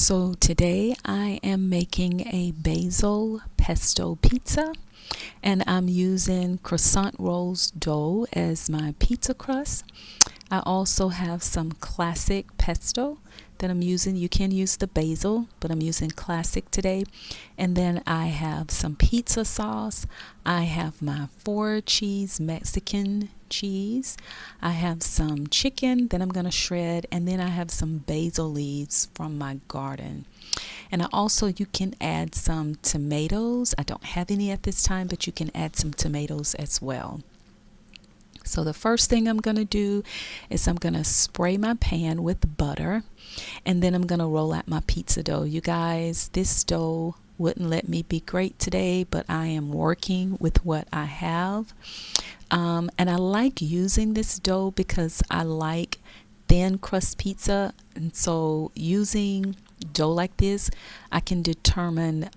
So today I am making a basil pesto pizza, and I'm using croissant rolls dough as my pizza crust. I also have some classic pesto that I'm using. You can use the basil, but I'm using classic today. And then I have some pizza sauce. I have my 4-cheese Mexican cheese. I have some chicken that I'm going to shred, and then I have some basil leaves from my garden. And you can add some tomatoes. I don't have any at this time, but you can add some tomatoes as well. So the first thing I'm going to do is I'm going to spray my pan with butter, and then I'm going to roll out my pizza dough. You guys, this dough wouldn't let me be great today, but I am working with what I have. And I like using this dough because I like thin crust pizza, and so using dough like this, I can determine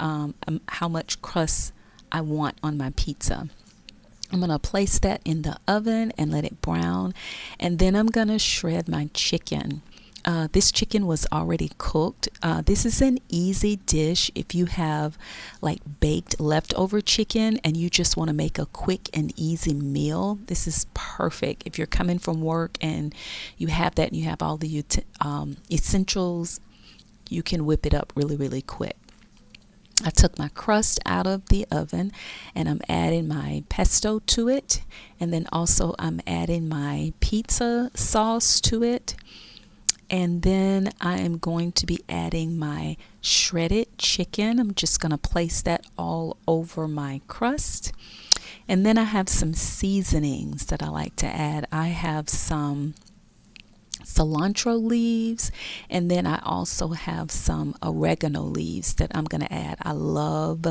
how much crust I want on my pizza. I'm going to place that in the oven and let it brown, and then I'm going to shred my chicken. This chicken was already cooked. This is an easy dish if you have like baked leftover chicken and you just want to make a quick and easy meal. This is perfect. If you're coming from work and you have that and you have all the essentials, you can whip it up really, really quick. I took my crust out of the oven and I'm adding my pesto to it, and then also I'm adding my pizza sauce to it, and then I am going to be adding my shredded chicken. I'm just going to place that all over my crust, and then I have some seasonings that I like to add. I have some cilantro leaves, and then I also have some oregano leaves that I'm going to add. I love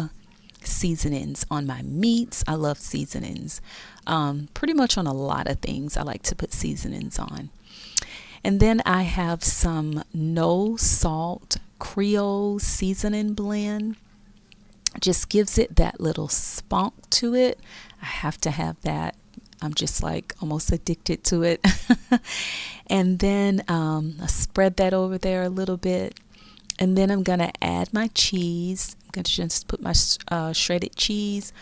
seasonings on my meats. I love seasonings pretty much on a lot of things. I like to put seasonings on. And then I have some no salt Creole seasoning blend. Just gives it that little spunk to it. I have to have that. I'm just like almost addicted to it. And then I spread that over there a little bit, and then I'm gonna add my cheese. I'm gonna just put my shredded cheese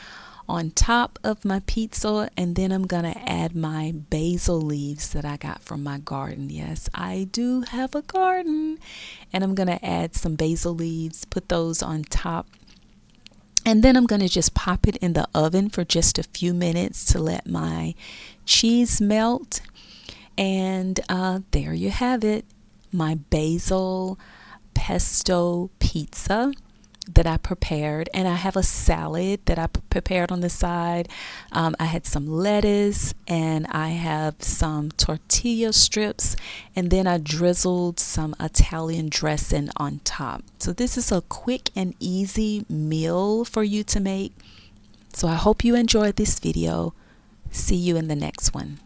on top of my pizza, and then I'm gonna add my basil leaves that I got from my garden. Yes, I do have a garden, and I'm gonna add some basil leaves, put those on top. And then I'm going to just pop it in the oven for just a few minutes to let my cheese melt. And there you have it, my basil pesto pizza that I prepared. And I have a salad that I prepared on the side. I had some lettuce, and I have some tortilla strips, and then I drizzled some Italian dressing on top. So this is a quick and easy meal for you to make. So I hope you enjoyed this video. See you in the next one.